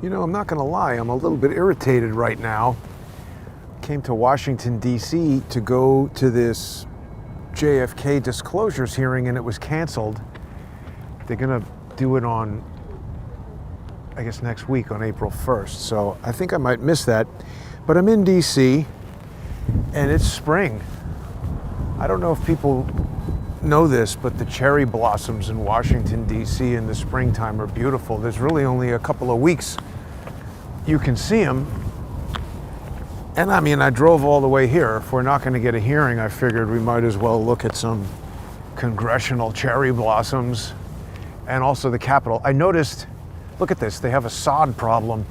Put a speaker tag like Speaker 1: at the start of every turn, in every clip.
Speaker 1: You know, I'm not going to lie, I'm a little bit irritated right now. Came to Washington, D.C. to go to this JFK disclosures hearing, and it was canceled. They're going to do it on, I guess, next week on April 1st. So I think I might miss that. But I'm in D.C., and it's spring. I don't know if people know this, but the cherry blossoms in Washington, D.C. in the springtime are beautiful. There's really only a couple of weeks you can see them. And I mean, I drove all the way here. If we're not going to get a hearing, I figured we might as well look at some congressional cherry blossoms and also the Capitol. I noticed, look at this, they have a sod problem.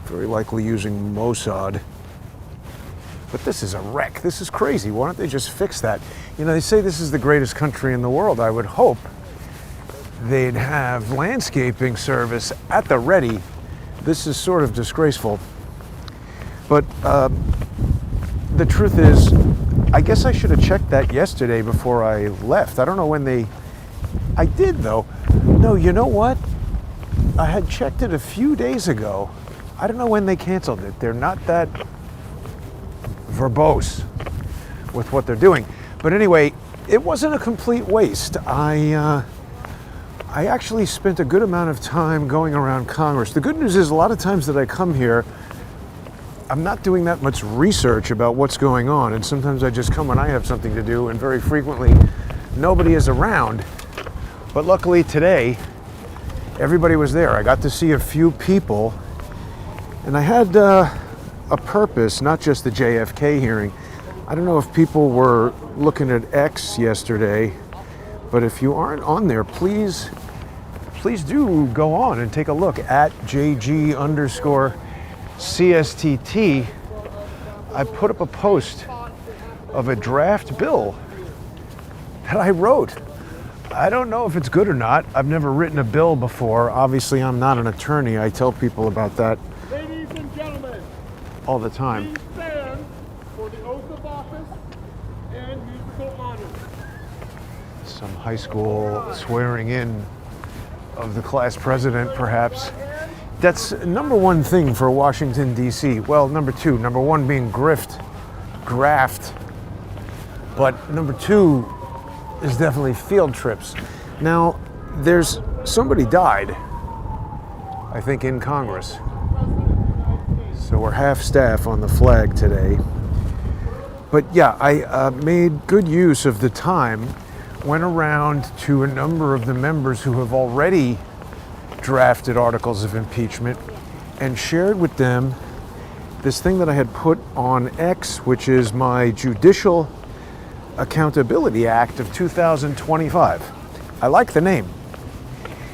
Speaker 1: Very likely using Mossad. But this is a wreck. This is crazy. Why don't they just fix that? You know, they say this is the greatest country in the world. I would hope they'd have landscaping service at the ready. This is sort of disgraceful. But the truth is, I guess I should have checked that yesterday before I left. I don't know when they... I did, though. No, you know what? I had checked it a few days ago. I don't know when they canceled it. They're not that verbose with what they're doing. But anyway, it wasn't a complete waste. I actually spent a good amount of time going around Congress. The good news is a lot of times that I come here, I'm not doing that much research about what's going on, and sometimes I just come when I have something to do, and very frequently nobody is around. But luckily today, everybody was there. I got to see a few people, and I had a purpose, not just the JFK hearing. I don't know if people were looking at X yesterday, but if you aren't on there, please do go on and take a look at JG_CSTT. I put up a post of a draft bill that I wrote. I don't know if it's good or not. I've never written a bill before. Obviously, I'm not an attorney. I tell people about that
Speaker 2: Ladies and gentlemen,
Speaker 1: all the time.
Speaker 2: please stand for the oath of office and musical honors.
Speaker 1: Some high school swearing in of the class president, perhaps. That's number one thing for Washington, D.C. Well, number two. Number one being graft. But number two is definitely field trips. Now, there's somebody died, I think, in Congress. So we're half staff on the flag today. But yeah, I made good use of the time, went around to a number of the members who have already drafted articles of impeachment and shared with them this thing that I had put on X, which is my Judicial Accountability Act of 2025. I like the name,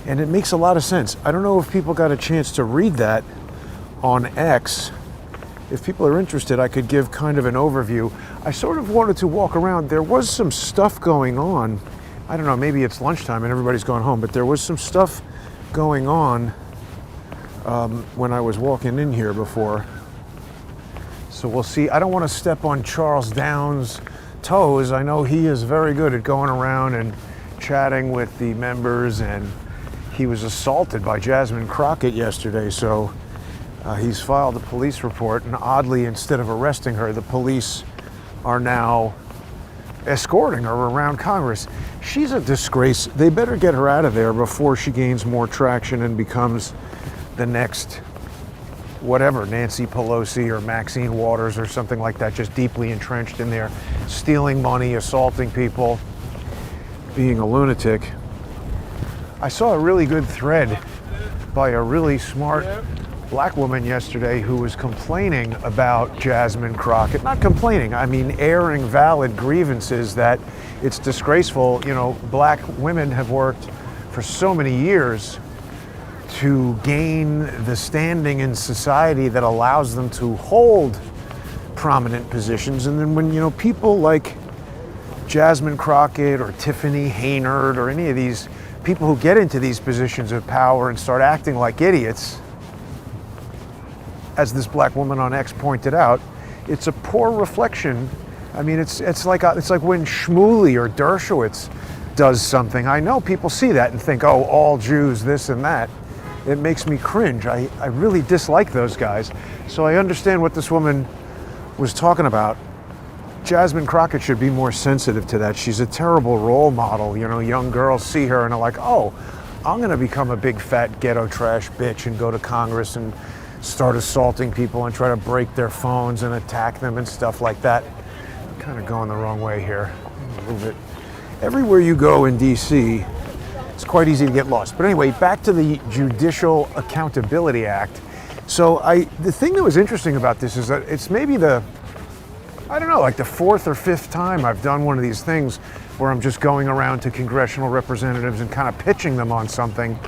Speaker 1: and it makes a lot of sense. I don't know if people got a chance to read that on X. If people are interested, I could give kind of an overview. I sort of wanted to walk around. There was some stuff going on. I don't know, maybe it's lunchtime and everybody's gone home, but there was some stuff going on when I was walking in here before. So we'll see. I don't want to step on Charles Downs' toes. I know he is very good at going around and chatting with the members, and he was assaulted by Jasmine Crockett yesterday, so he's filed a police report, and oddly, instead of arresting her, the police are now escorting her around Congress. She's a disgrace. They better get her out of there before she gains more traction and becomes the next whatever, Nancy Pelosi or Maxine Waters or something like that, just deeply entrenched in there, stealing money, assaulting people, being a lunatic. I saw a really good thread by a really smart black woman yesterday who was complaining about Jasmine Crockett. Not complaining, I mean airing valid grievances that it's disgraceful. You know, black women have worked for so many years to gain the standing in society that allows them to hold prominent positions. And then when, you know, people like Jasmine Crockett or Tiffany Haynard or any of these people who get into these positions of power and start acting like idiots, as this black woman on X pointed out, it's a poor reflection. I mean, it's like when Shmuley or Dershowitz does something. I know people see that and think, oh, all Jews, this and that. it makes me cringe. I really dislike those guys. So I understand what this woman was talking about. Jasmine Crockett should be more sensitive to that. She's a terrible role model. You know, young girls see her and are like, oh, I'm gonna become a big fat ghetto trash bitch and go to Congress and start assaulting people and try to break their phones and attack them and stuff like that. I'm kind of going the wrong way here a little bit. Everywhere you go in DC, it's quite easy to get lost. But anyway, back to the Judicial Accountability Act. So the thing that was interesting about this is that it's maybe I don't know, like the fourth or fifth time I've done one of these things where I'm just going around to congressional representatives and kind of pitching them on something.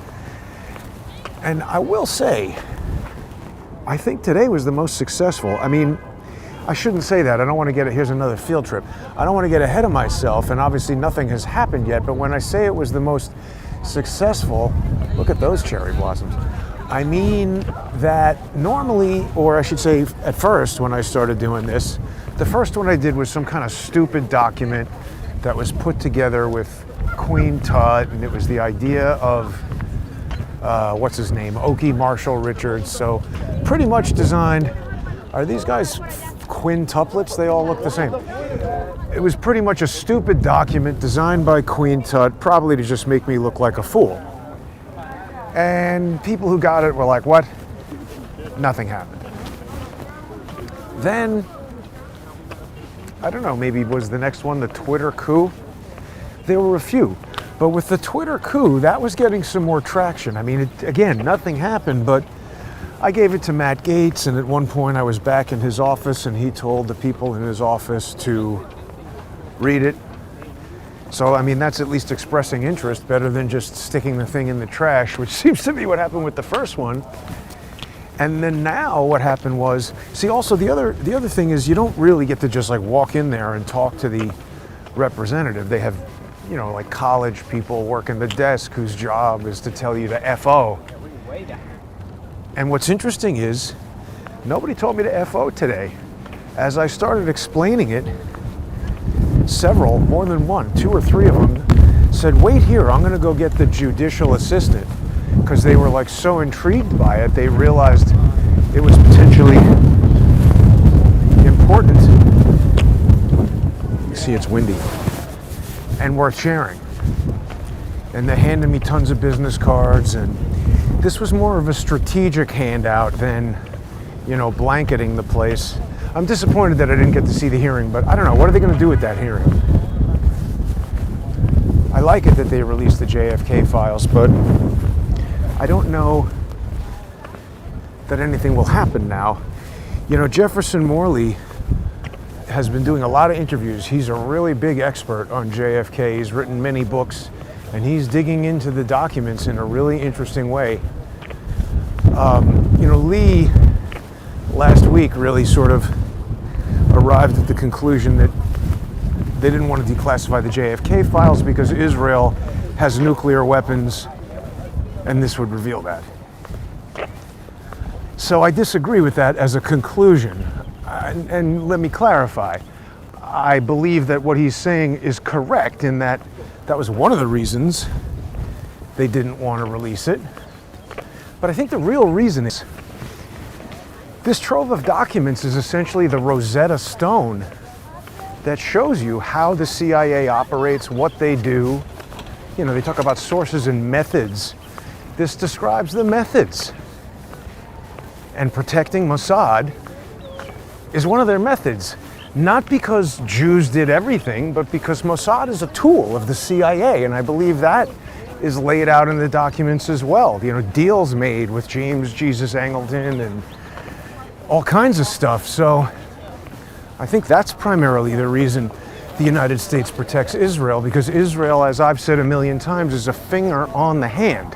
Speaker 1: And I will say, I think today was the most successful. I mean, I shouldn't say that. I don't want to here's another field trip. I don't want to get ahead of myself, and obviously nothing has happened yet, but when I say it was the most successful, look at those cherry blossoms. I mean that normally, or I should say at first when I started doing this, the first one I did was some kind of stupid document that was put together with Queen Tut, and it was the idea of, what's his name, Okie Marshall Richards. So pretty much designed, are these guys quintuplets? They all look the same. It was pretty much a stupid document designed by Queen Tut, probably to just make me look like a fool. And people who got it were like, what? Nothing happened. Then, I don't know, maybe was the next one the Twitter coup? There were a few. But with the Twitter coup, that was getting some more traction. I mean, again, nothing happened, but I gave it to Matt Gaetz, and at one point I was back in his office, and he told the people in his office to read it. So, I mean, that's at least expressing interest, better than just sticking the thing in the trash, which seems to be what happened with the first one. And then now what happened was, see, also the other thing is you don't really get to just like walk in there and talk to the representative. They have, you know, like college people working the desk whose job is to tell you to FO. And what's interesting is nobody told me to FO today. As I started explaining it, several, more than one, 2 or 3 of them said, wait here, I'm gonna go get the judicial assistant. Because they were like so intrigued by it, they realized it was potentially important. You see, it's windy and worth sharing. And they handed me tons of business cards, and this was more of a strategic handout than, you know, blanketing the place. I'm disappointed that I didn't get to see the hearing, but I don't know, what are they going to do with that hearing? I like it that they released the JFK files, but I don't know that anything will happen now. You know, Jefferson Morley has been doing a lot of interviews. He's a really big expert on JFK. He's written many books, and he's digging into the documents in a really interesting way. You know, Lee last week really sort of arrived at the conclusion that they didn't want to declassify the JFK files because Israel has nuclear weapons, and this would reveal that. So I disagree with that as a conclusion. And let me clarify. I believe that what he's saying is correct in that that was one of the reasons they didn't want to release it. But I think the real reason is this trove of documents is essentially the Rosetta Stone that shows you how the CIA operates, what they do. You know, they talk about sources and methods. This describes the methods. And protecting Mossad is one of their methods. Not because Jews did everything, but because Mossad is a tool of the CIA, and I believe that is laid out in the documents as well. You know, deals made with James Jesus Angleton and all kinds of stuff. So I think that's primarily the reason the United States protects Israel, because Israel, as I've said a million times, is a finger on the hand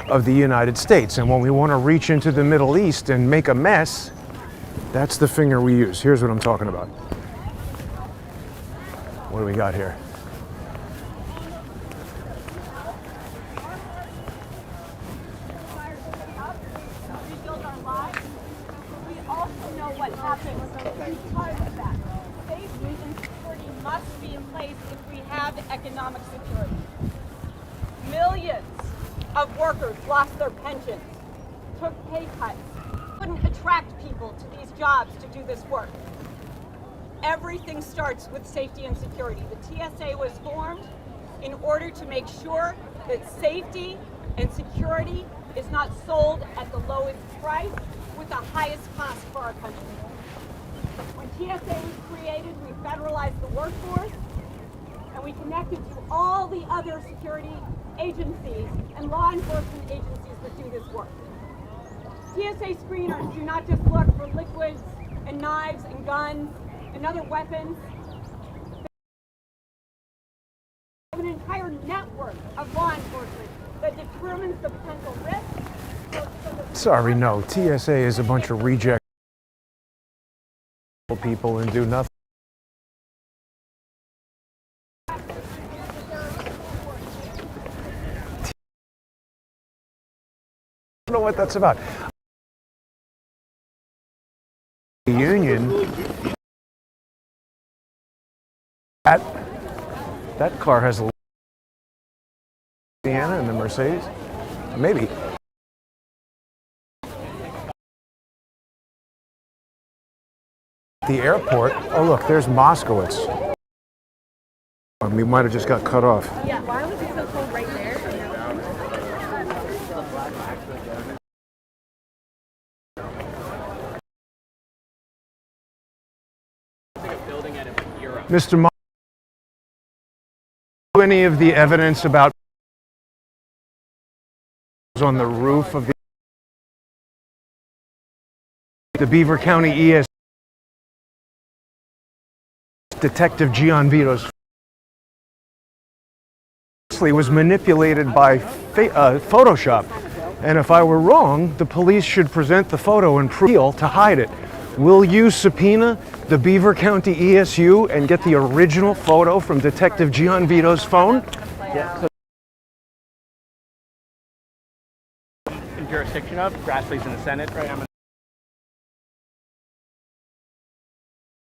Speaker 1: of the United States. And when we want to reach into the Middle East and make a mess, that's the finger we use. Here's what I'm talking about. What do we got here?
Speaker 3: We also know what happens because of that. Safety and security must be in place if we have economic security. Millions of workers lost their pensions, took pay cuts, couldn't attract people to these jobs to do this work. Everything starts with safety and security. The TSA was formed in order to make sure that safety and security is not sold at the lowest price with the highest cost for our country. When TSA was created, we federalized the workforce, and we connected to all the other security agencies and law enforcement agencies that do this work. TSA screeners do not just look for liquids and knives and guns and other weapons. They have an entire network of law enforcement that determines the potential risk.
Speaker 1: Sorry, no. TSA is a bunch of reject people and do nothing. I don't know what that's about. The union, that car has a Sienna and the Mercedes, maybe. The airport. Oh look, there's Moskowitz. We might have just got cut off.
Speaker 4: Yeah, why was it so cold right there?
Speaker 1: Mr. Mo, any of the evidence about on the roof of the Beaver County ES Detective Gian Vito's was manipulated by Photoshop, and if I were wrong, the police should present the photo and prove to hide it. Will you subpoena the Beaver County ESU and get the original photo from Detective Gian Vito's phone?
Speaker 5: Yeah. In jurisdiction of Grassley's in the Senate, right? I'm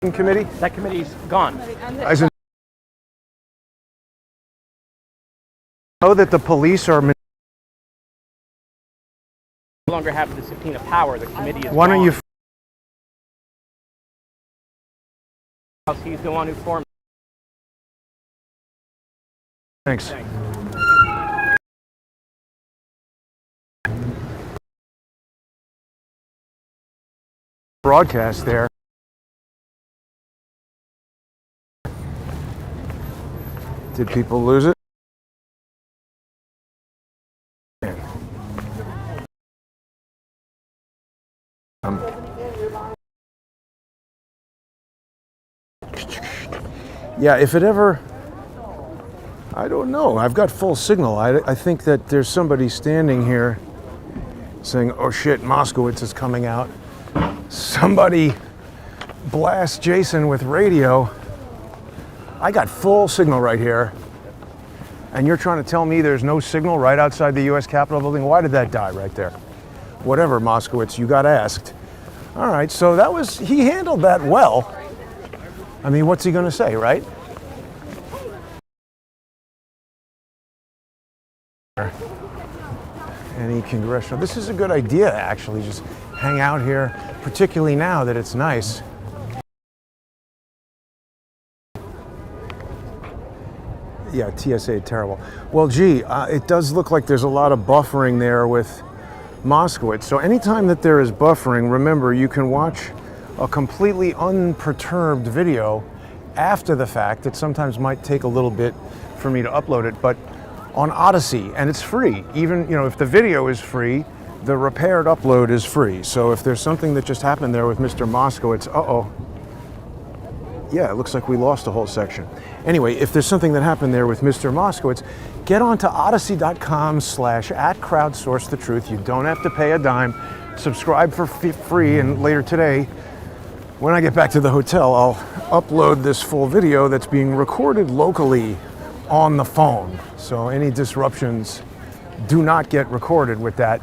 Speaker 1: in committee?
Speaker 5: That committee's gone.
Speaker 1: I know that the police are
Speaker 5: No longer have the subpoena power. The committee is
Speaker 1: Why don't you
Speaker 5: He's the one who formed.
Speaker 1: Thanks. Broadcast there. Did people lose it? Yeah, if it ever, I don't know. I've got full signal. I think that there's somebody standing here saying, oh shit, Moskowitz is coming out. Somebody blast Jason with radio. I got full signal right here. And you're trying to tell me there's no signal right outside the U.S. Capitol building? Why did that die right there? Whatever, Moskowitz, you got asked. All right, so he handled that well. I mean, what's he going to say, right? Any congressional, this is a good idea, actually, just hang out here, particularly now that it's nice. Yeah, TSA, terrible. Well, gee, it does look like there's a lot of buffering there with Moskowitz. So anytime that there is buffering, remember, you can watch a completely unperturbed video after the fact. It sometimes might take a little bit for me to upload it, but on Odyssey, and it's free. Even, if the video is free, the repaired upload is free. So if there's something that just happened there with Mr. Moskowitz, yeah, it looks like we lost a whole section. Anyway, if there's something that happened there with Mr. Moskowitz, get onto odyssey.com/@crowdsourcethetruth. You don't have to pay a dime. Subscribe for free, and later today, when I get back to the hotel, I'll upload this full video that's being recorded locally on the phone. So any disruptions do not get recorded with that.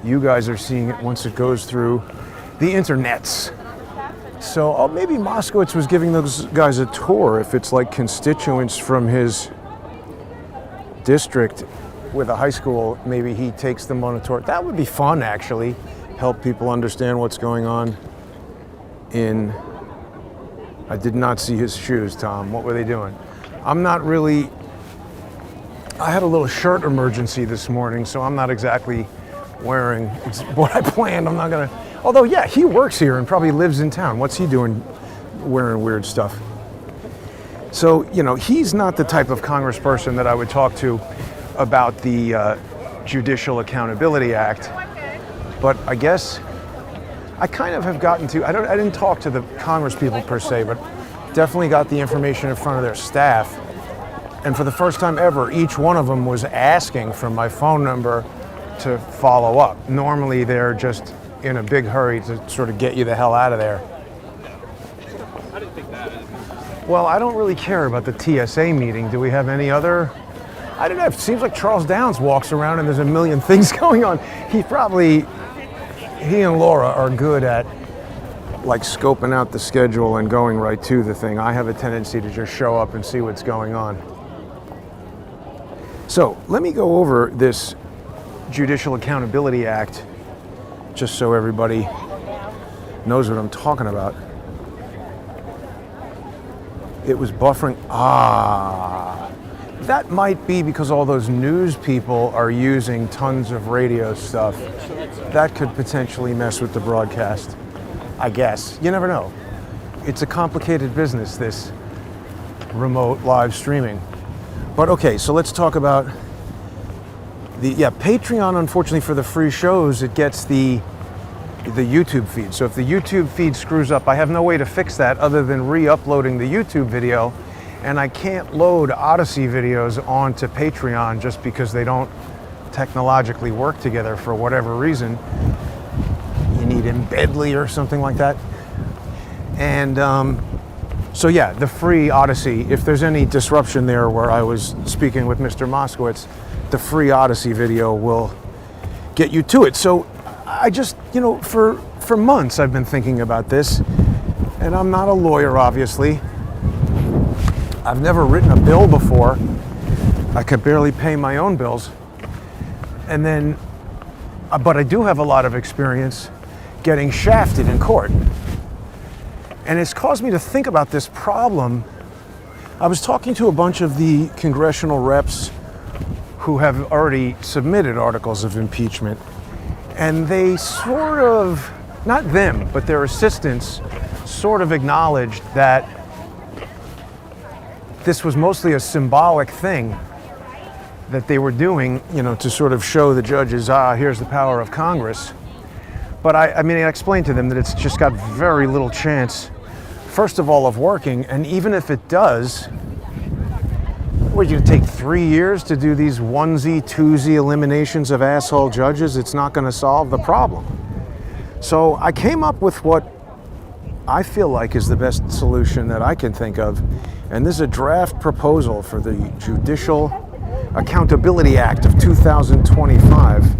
Speaker 1: You guys are seeing it once it goes through the internets. So maybe Moskowitz was giving those guys a tour if it's like constituents from his district with a high school, maybe he takes them on a tour. That would be fun, actually. Help people understand what's going on in... I did not see his shoes, Tom. What were they doing? I'm not really... I had a little shirt emergency this morning, so I'm not exactly wearing what I planned. I'm not gonna... Although, yeah, he works here and probably lives in town. What's he doing wearing weird stuff? So, you know, he's not the type of congressperson that I would talk to about the Judicial Accountability Act. But I guess I kind of have gotten to... I didn't talk to the Congress people per se, but definitely got the information in front of their staff. And for the first time ever, each one of them was asking for my phone number to follow up. Normally, they're just in a big hurry to sort of get you the hell out of there.
Speaker 5: I didn't think that.
Speaker 1: Well, I don't really care about the TSA meeting. Do we have any other? I don't know. It seems like Charles Downs walks around and there's a million things going on. He and Laura are good at like scoping out the schedule and going right to the thing. I have a tendency to just show up and see what's going on. So let me go over this Judicial Accountability Act just so everybody knows what I'm talking about. It was buffering. That might be because all those news people are using tons of radio stuff. That could potentially mess with the broadcast, I guess. You never know. It's a complicated business, this remote live streaming. But okay, so let's talk about Patreon. Unfortunately for the free shows, it gets the YouTube feed. So if the YouTube feed screws up, I have no way to fix that other than re-uploading the YouTube video, and I can't load Odyssey videos onto Patreon just because they don't technologically work together for whatever reason. You need Embedly or something like that. And so yeah, the free Odyssey, if there's any disruption there where I was speaking with Mr. Moskowitz, the free Odyssey video will get you to it. So I just, you know, for months I've been thinking about this, and I'm not a lawyer, obviously. I've never written a bill before. I could barely pay my own bills. And then, but I do have a lot of experience getting shafted in court. And it's caused me to think about this problem. I was talking to a bunch of the congressional reps who have already submitted articles of impeachment, and they sort of, not them, but their assistants sort of acknowledged that this was mostly a symbolic thing that they were doing, you know, to sort of show the judges, here's the power of Congress. But I mean, I explained to them that it's just got very little chance, first of all, of working, and even if it does, what, are you gonna take 3 years to do these onesie, twosie eliminations of asshole judges? It's not gonna solve the problem. So I came up with what I feel like is the best solution that I can think of, and this is a draft proposal for the Judicial Accountability Act of 2025.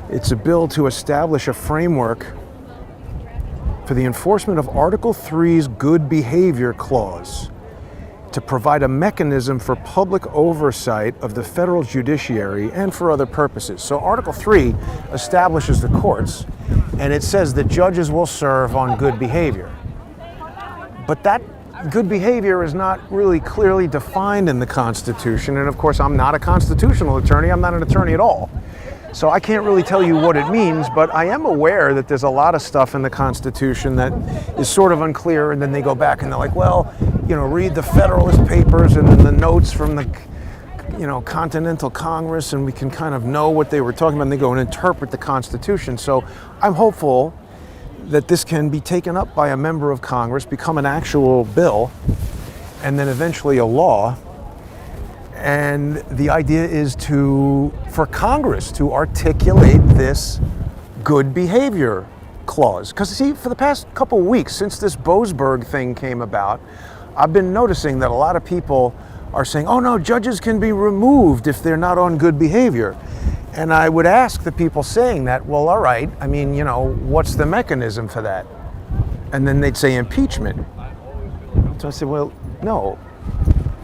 Speaker 1: It's a bill to establish a framework for the enforcement of Article 3's Good Behavior Clause to provide a mechanism for public oversight of the federal judiciary and for other purposes. So Article 3 establishes the courts, and it says that judges will serve on good behavior. But that good behavior is not really clearly defined in the Constitution, and of course I'm not a constitutional attorney, I'm not an attorney at all. So I can't really tell you what it means, but I am aware that there's a lot of stuff in the Constitution that is sort of unclear, and then they go back and they're like, well, you know, read the Federalist Papers and then the notes from the, you know, Continental Congress, and we can kind of know what they were talking about, and they go and interpret the Constitution. So I'm hopeful that this can be taken up by a member of Congress, become an actual bill, and then eventually a law. And the idea is for Congress to articulate this good behavior clause. Because see, for the past couple of weeks, since this Boasberg thing came about, I've been noticing that a lot of people are saying, oh no, judges can be removed if they're not on good behavior. And I would ask the people saying that, well, all right, I mean, you know, what's the mechanism for that? And then they'd say impeachment. So I said, well, no.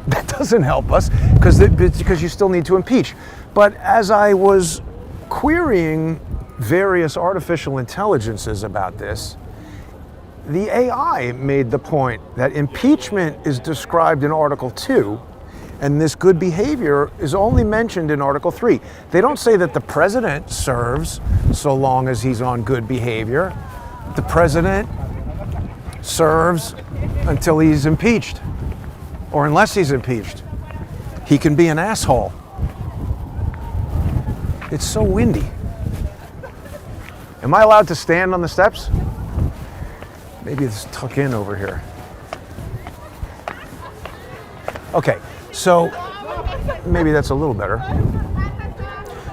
Speaker 1: That doesn't help us because you still need to impeach. But as I was querying various artificial intelligences about this, the AI made the point that impeachment is described in Article 2, and this good behavior is only mentioned in Article 3. They don't say that the president serves so long as he's on good behavior. The president serves until he's impeached, or unless he's impeached. He can be an asshole. It's so windy. Am I allowed to stand on the steps? Maybe let's tuck in over here. Okay, so maybe that's a little better.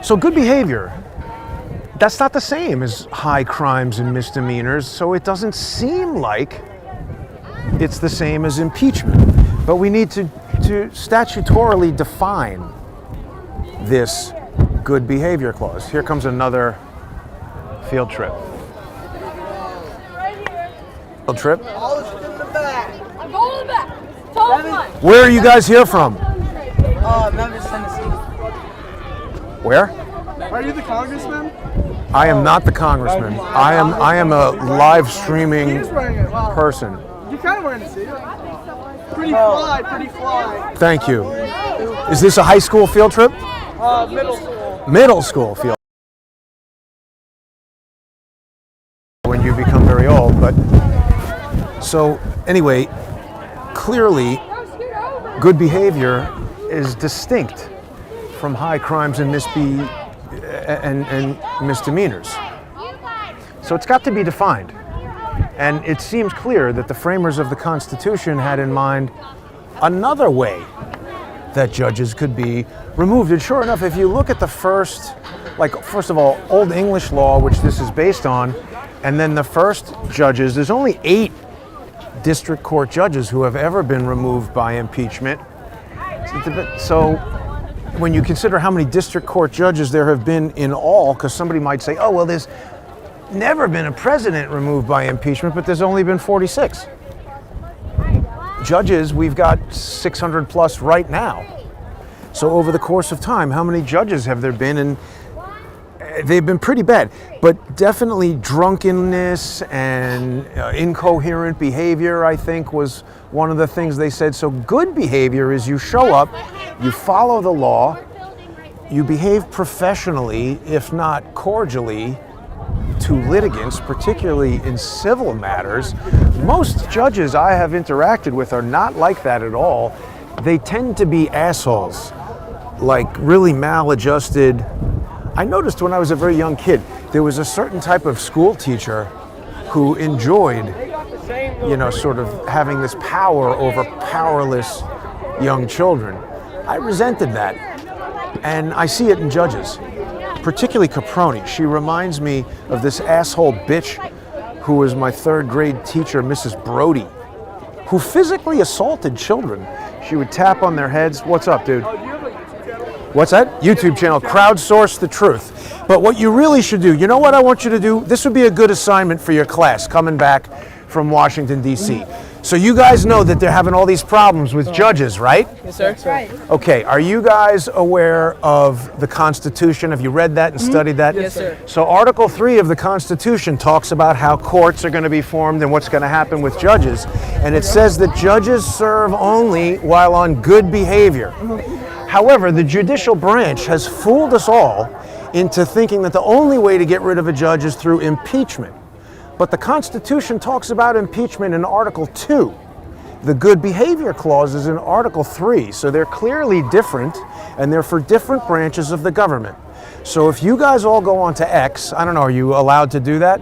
Speaker 1: So good behavior, that's not the same as high crimes and misdemeanors, so it doesn't seem like it's the same as impeachment. But we need to statutorily define this good behavior clause. Here comes another field trip. Field trip?
Speaker 4: I'm going in the back. Tall one.
Speaker 1: Where are you guys here from?
Speaker 6: Memphis, Tennessee.
Speaker 1: Where?
Speaker 2: Are you the congressman?
Speaker 1: I am not the congressman. I am a live streaming
Speaker 2: He's wearing it. Wow.
Speaker 1: person.
Speaker 2: You're kind of wearing a suit. Pretty fly, pretty fly.
Speaker 1: Thank you. Is this a high school field trip?
Speaker 2: Middle school.
Speaker 1: Middle school field. When you become very old, but so anyway, clearly good behavior is distinct from high crimes and misdemeanors. So it's got to be defined. And it seems clear that the framers of the Constitution had in mind another way that judges could be removed. And sure enough, if you look at the first of all, Old English law, which this is based on, and then the first judges, there's only 8 district court judges who have ever been removed by impeachment. So when you consider how many district court judges there have been in all, because somebody might say, oh, well, there's never been a president removed by impeachment, but there's only been 46. Judges, we've got 600 plus right now. So over the course of time, how many judges have there been? And they've been pretty bad, but definitely drunkenness and incoherent behavior, I think, was one of the things they said. So good behavior is you show up, you follow the law, you behave professionally, if not cordially, to litigants, particularly in civil matters. Most judges I have interacted with are not like that at all. They tend to be assholes, like really maladjusted. I noticed when I was a very young kid, there was a certain type of school teacher who enjoyed, sort of having this power over powerless young children. I resented that, and I see it in judges, particularly Caproni. She reminds me of this asshole bitch who was my 3rd grade teacher, Mrs. Brody, who physically assaulted children. She would tap on their heads. What's up, dude? What's that? YouTube channel, Crowdsource the Truth. But what you really should do, you know what I want you to do? This would be a good assignment for your class coming back from Washington, D.C. So you guys know that they're having all these problems with judges, right?
Speaker 6: Yes, sir.
Speaker 4: Right.
Speaker 1: Okay, are you guys aware of the Constitution? Have you read that and studied that?
Speaker 6: Yes, sir.
Speaker 1: So Article 3 of the Constitution talks about how courts are going to be formed and what's going to happen with judges. And it says that judges serve only while on good behavior. However, the judicial branch has fooled us all into thinking that the only way to get rid of a judge is through impeachment. But the Constitution talks about impeachment in Article 2. The good behavior clause is in Article 3. So they're clearly different, and they're for different branches of the government. So if you guys all go on to X, I don't know, are you allowed to do that?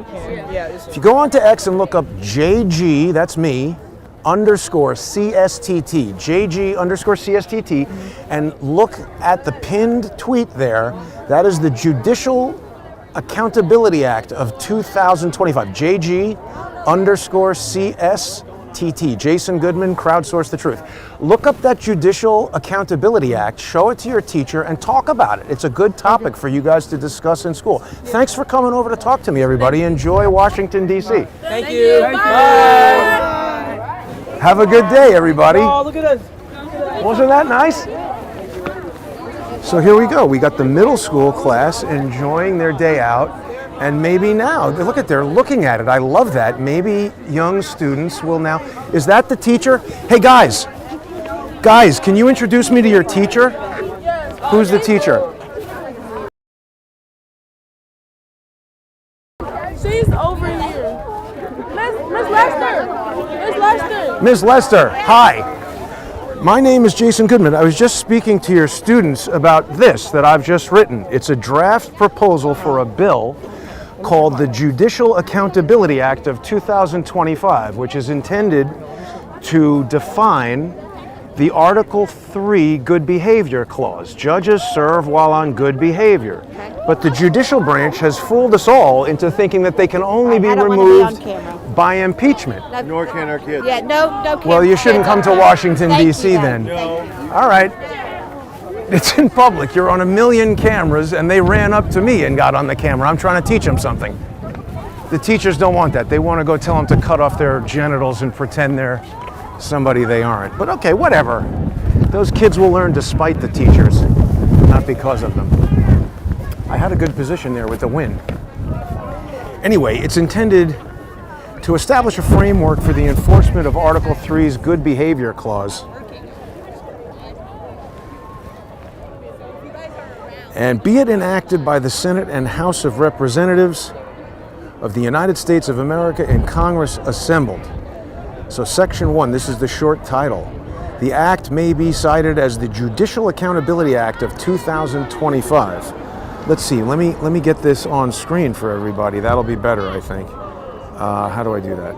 Speaker 6: Yeah,
Speaker 1: If you go on to X and look up JG, that's me, _ CSTT, JG _ CSTT, and look at the pinned tweet there, that is the Judicial Accountability Act of 2025, JG _ CSTT, Jason Goodman, Crowdsource the Truth. Look up that Judicial Accountability Act, show it to your teacher, and talk about it. It's a good topic for you guys to discuss in school. Thanks for coming over to talk to me, everybody. Enjoy Washington, D.C.
Speaker 6: Thank you.
Speaker 1: Have a good day, everybody.
Speaker 6: Oh, look at us.
Speaker 1: Wasn't that nice? So here we go. We got the middle school class enjoying their day out. And maybe now, look at, they're looking at it. I love that. Maybe young students will now. Is that the teacher? Hey guys, can you introduce me to your teacher? Who's the teacher?
Speaker 4: She's over here. Miss Lester. Miss Lester.
Speaker 1: Miss Lester, hi. My name is Jason Goodman. I was just speaking to your students about this that I've just written. It's a draft proposal for a bill called the Judicial Accountability Act of 2025, which is intended to define the Article 3 good behavior clause. Judges serve while on good behavior. But the judicial branch has fooled us all into thinking that they can only be removed by impeachment.
Speaker 2: Nor can our kids.
Speaker 7: Yeah, no camera.
Speaker 1: Well, you shouldn't come to Washington,
Speaker 7: Thank
Speaker 1: D.C.
Speaker 7: you,
Speaker 1: then.
Speaker 2: No.
Speaker 1: All right. It's in public. You're on 1 million cameras, and they ran up to me and got on the camera. I'm trying to teach them something. The teachers don't want that. They want to go tell them to cut off their genitals and pretend they're somebody they aren't. But okay, whatever. Those kids will learn despite the teachers, not because of them. I had a good position there with the wind. Anyway, it's intended to establish a framework for the enforcement of Article 3's good behavior clause. And be it enacted by the Senate and House of Representatives of the United States of America in Congress assembled. So Section 1, this is the short title. The act may be cited as the Judicial Accountability Act of 2025. Let's see, let me get this on screen for everybody. That'll be better, I think. How do I do that?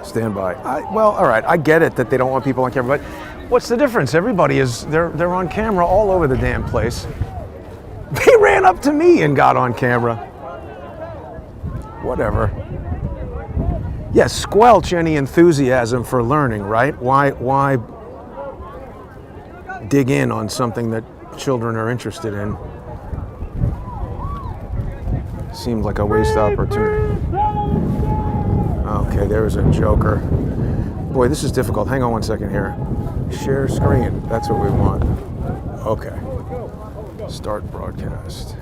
Speaker 1: Stand by. Well, all right, I get it that they don't want people on camera, but what's the difference? Everybody is, they're on camera all over the damn place. They ran up to me and got on camera. Whatever. Yes, squelch any enthusiasm for learning, right? Why dig in on something that children are interested in? Seems like a waste opportunity. Okay, there's a joker. Boy, this is difficult. Hang on one second here. Share screen. That's what we want. Okay. Start broadcast.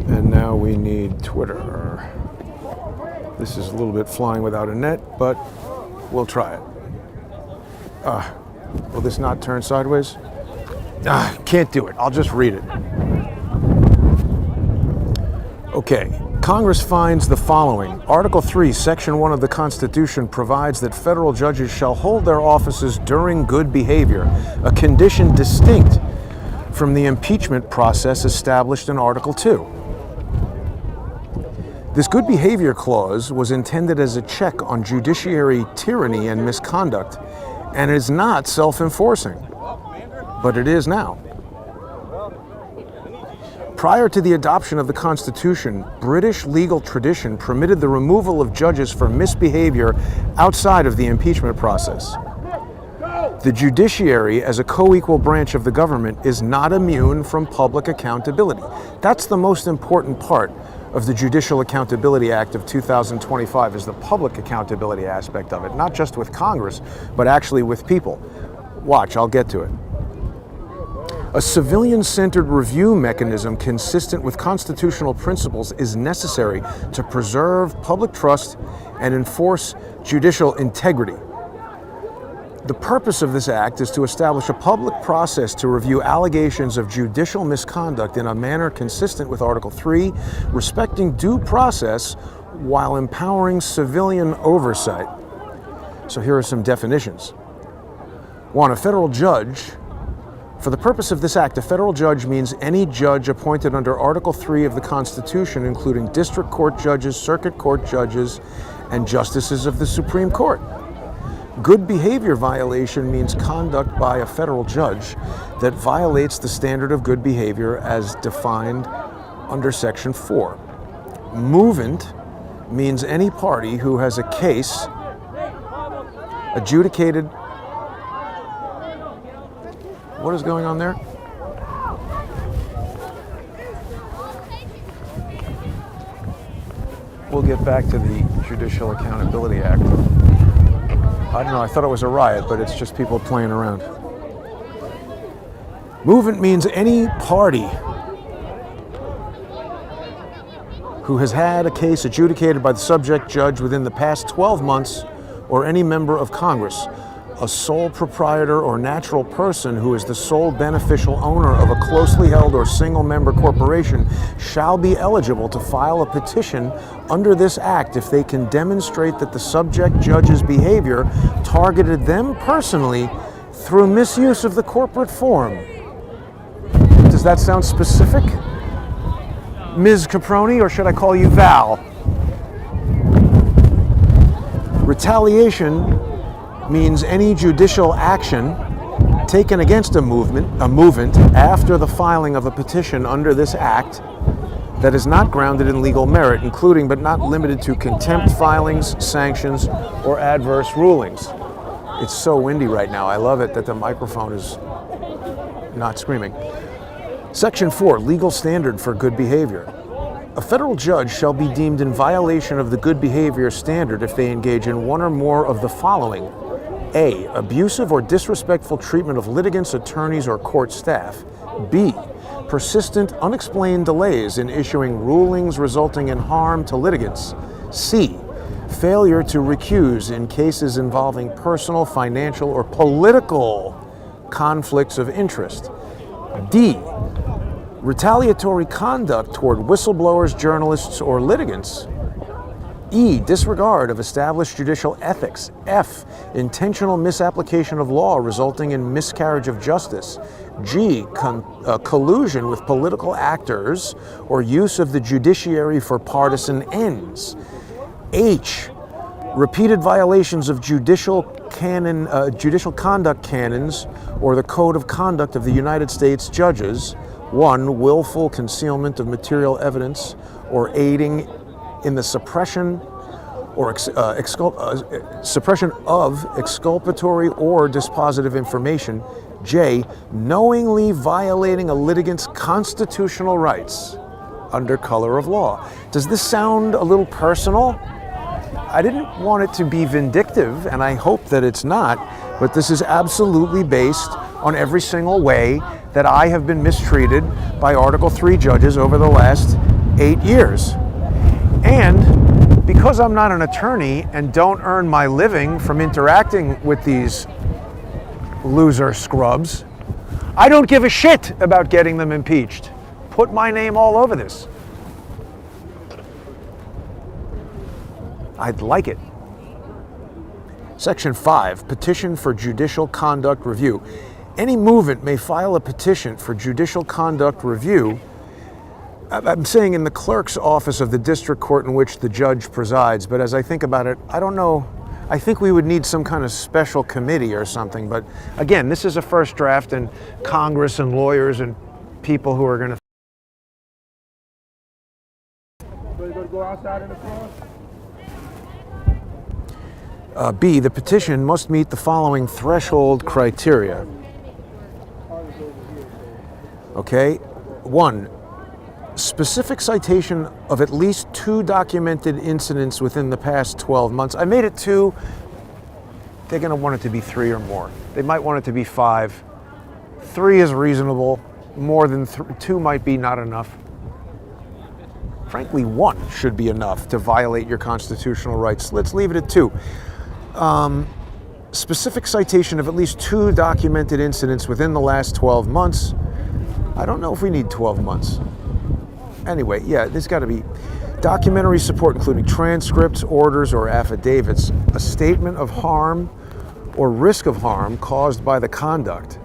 Speaker 1: And now we need Twitter. This is a little bit flying without a net, but we'll try it. Will this not turn sideways? Can't do it. I'll just read it. Okay. Congress finds the following. Article 3, Section 1 of the Constitution provides that federal judges shall hold their offices during good behavior, a condition distinct from the impeachment process established in Article 2. This good behavior clause was intended as a check on judiciary tyranny and misconduct, and is not self-enforcing, but it is now. Prior to the adoption of the Constitution, British legal tradition permitted the removal of judges for misbehavior outside of the impeachment process. The judiciary, as a co-equal branch of the government, is not immune from public accountability. That's the most important part of the Judicial Accountability Act of 2025, is the public accountability aspect of it, not just with Congress, but actually with people. Watch, I'll get to it. A civilian-centered review mechanism consistent with constitutional principles is necessary to preserve public trust and enforce judicial integrity. The purpose of this act is to establish a public process to review allegations of judicial misconduct in a manner consistent with Article 3, respecting due process while empowering civilian oversight. So here are some definitions. 1, a federal judge. For the purpose of this act, a federal judge means any judge appointed under Article 3 of the Constitution, including district court judges, circuit court judges, and justices of the Supreme Court. Good behavior violation means conduct by a federal judge that violates the standard of good behavior as defined under Section 4. Movement means any party who has a case adjudicated. What is going on there? we'll get back to the Judicial Accountability Act. I don't know, I thought it was a riot, but it's just people playing around. Movement means any party who has had a case adjudicated by the subject judge within the past 12 months, or any member of Congress, a sole proprietor or natural person who is the sole beneficial owner of a closely held or single-member corporation shall be eligible to file a petition under this act if they can demonstrate that the subject judge's behavior targeted them personally through misuse of the corporate form. Does that sound specific? Ms. Caproni, or should I call you Val? Retaliation means any judicial action taken against a movement after the filing of a petition under this act that is not grounded in legal merit, including but not limited to contempt filings, sanctions, or adverse rulings. It's so windy right now. I love it that the microphone is not screaming. Section 4, legal standard for good behavior. A federal judge shall be deemed in violation of the good behavior standard if they engage in one or more of the following. A, abusive or disrespectful treatment of litigants, attorneys, or court staff. B, persistent, unexplained delays in issuing rulings resulting in harm to litigants. C, failure to recuse in cases involving personal, financial, or political conflicts of interest. D, retaliatory conduct toward whistleblowers, journalists, or litigants. E, disregard of established judicial ethics. F, intentional misapplication of law resulting in miscarriage of justice. G, collusion with political actors or use of the judiciary for partisan ends. H, repeated violations of judicial conduct canons or the Code of Conduct of the United States Judges. 1, willful concealment of material evidence or aiding in the suppression or suppression of exculpatory or dispositive information. J, knowingly violating a litigant's constitutional rights under color of law. Does this sound a little personal? I didn't want it to be vindictive, and I hope that it's not, but this is absolutely based on every single way that I have been mistreated by Article 3 judges over the last 8 years. And because I'm not an attorney and don't earn my living from interacting with these loser scrubs, I don't give a shit about getting them impeached. Put my name all over this. I'd like it. Section 5, petition for judicial conduct review. Any movement may file a petition for judicial conduct review. I'm saying in the clerk's office of the district court in which the judge presides, but as I think about it, I don't know. I think we would need some kind of special committee or something. But again, this is a first draft, and Congress and lawyers and people who are going to.
Speaker 2: Ready to go outside in the car?
Speaker 1: B, the petition must meet the following threshold criteria. Okay, 1, specific citation of at least 2 documented incidents within the past 12 months. I made it 2. They're going to want it to be 3 or more. They might want it to be 5. 3 is reasonable. More than 2 might be not enough. Frankly, 1 should be enough to violate your constitutional rights. Let's leave it at 2. Specific citation of at least 2 documented incidents within the last 12 months. I don't know if we need 12 months. Anyway, yeah, there's got to be documentary support, including transcripts, orders, or affidavits, a statement of harm or risk of harm caused by the conduct.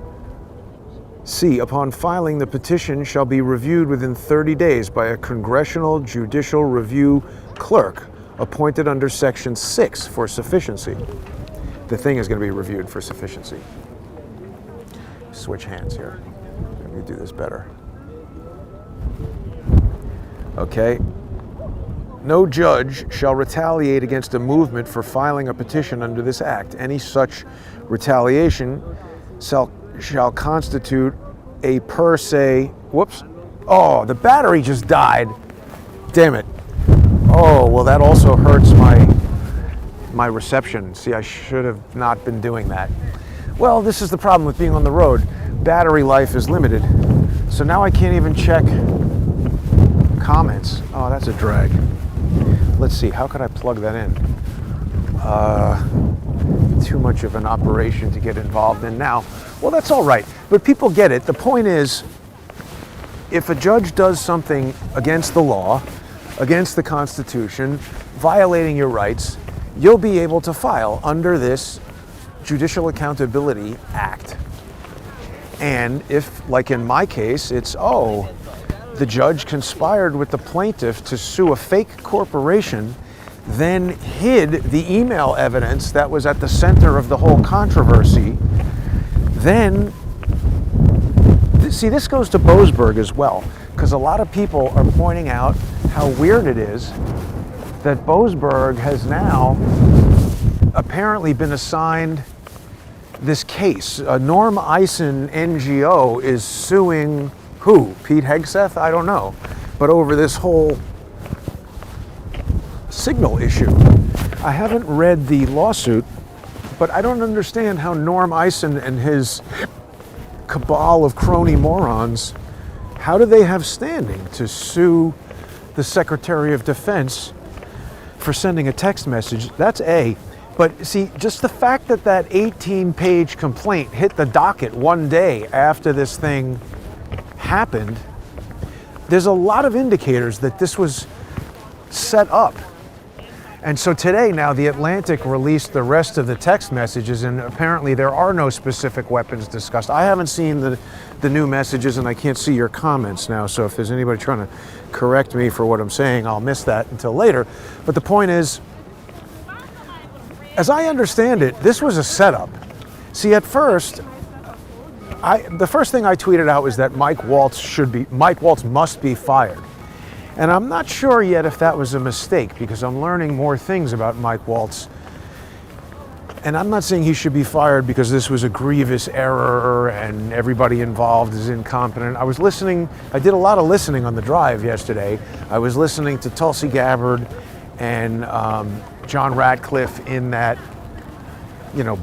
Speaker 1: C, upon filing, the petition shall be reviewed within 30 days by a Congressional Judicial Review clerk appointed under Section 6 for sufficiency. The thing is going to be reviewed for sufficiency. Switch hands here. Let me do this better. Okay. No judge shall retaliate against a movement for filing a petition under this act. Any such retaliation shall constitute a per se. Whoops. Oh, the battery just died. Damn it. Oh, well, that also hurts my reception. See, I should have not been doing that. Well, this is the problem with being on the road. Battery life is limited. So now I can't even check comments. Oh, that's a drag. Let's see, how could I plug that in? Too much of an operation to get involved in now. Well, that's all right, but people get it. The point is, if a judge does something against the law, against the Constitution, violating your rights, you'll be able to file under this Judicial Accountability Act. And if, like in my case, it's, oh, the judge conspired with the plaintiff to sue a fake corporation, then hid the email evidence that was at the center of the whole controversy, then, see, this goes to Boasberg as well, because a lot of people are pointing out how weird it is that Boasberg has now apparently been assigned this case. Norm Eisen NGO is suing who? Pete Hegseth? I don't know. But over this whole signal issue. I haven't read the lawsuit, but I don't understand how Norm Eisen and his cabal of crony morons, how do they have standing to sue the Secretary of Defense for sending a text message? That's A. But see, just the fact that that 18-page complaint hit the docket one day after this thing happened, there's a lot of indicators that this was set up. And so today now the Atlantic released the rest of the text messages, and apparently there are no specific weapons discussed. I haven't seen the new messages, and I can't see your comments now, so if there's anybody trying to correct me for what I'm saying, I'll miss that until later. But the point is, as I understand it, this was a setup. See, at first, the first thing I tweeted out was that Mike Waltz must be fired. And I'm not sure yet if that was a mistake, because I'm learning more things about Mike Waltz. And I'm not saying he should be fired because this was a grievous error and everybody involved is incompetent. I did a lot of listening on the drive yesterday. I was listening to Tulsi Gabbard and John Ratcliffe in that,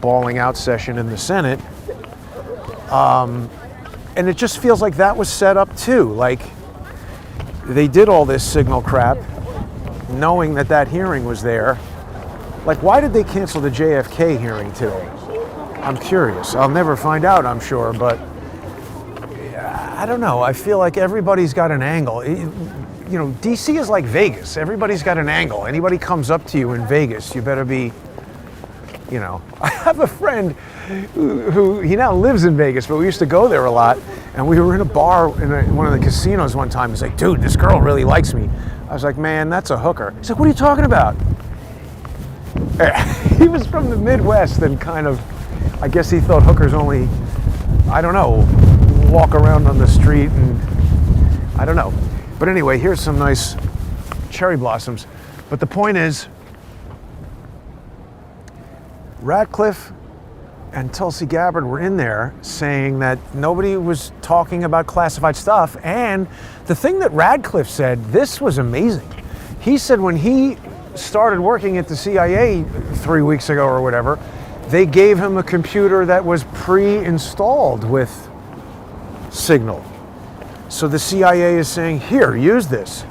Speaker 1: bawling out session in the Senate. And it just feels like that was set up too. Like, they did all this signal crap knowing that that hearing was there. Like, why did they cancel the JFK hearing today? I'm curious. I'll never find out, I'm sure, but I don't know. I feel like everybody's got an angle. DC is like Vegas. Everybody's got an angle. Anybody comes up to you in Vegas, you better be, I have a friend who he now lives in Vegas, but we used to go there a lot. And we were in a bar in one of the casinos one time. He's like, dude, this girl really likes me. I was like, man, that's a hooker. He's like, what are you talking about? He was from the Midwest and kind of, I guess he thought hookers only, I don't know, walk around on the street and I don't know. But anyway, here's some nice cherry blossoms. But the point is, Ratcliffe and Tulsi Gabbard were in there saying that nobody was talking about classified stuff. And the thing that Radcliffe said, this was amazing. He said when he started working at the CIA 3 weeks ago or whatever, they gave him a computer that was pre-installed with Signal. So the CIA is saying, here, use this.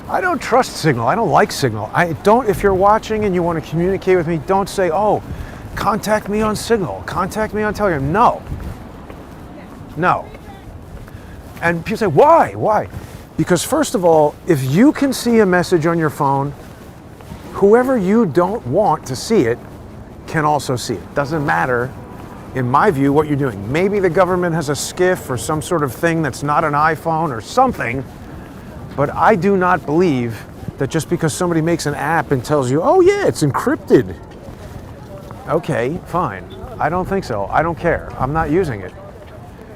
Speaker 1: I don't trust Signal. I don't like Signal. If you're watching and you want to communicate with me, don't say, oh, contact me on Signal, contact me on Telegram. No. And people say, why? Why? Because first of all, if you can see a message on your phone, whoever you don't want to see it can also see it. Doesn't matter, in my view, what you're doing. Maybe the government has a skiff or some sort of thing that's not an iPhone or something, but I do not believe that just because somebody makes an app and tells you, oh yeah, it's encrypted. Okay, fine. I don't think so. I don't care. I'm not using it.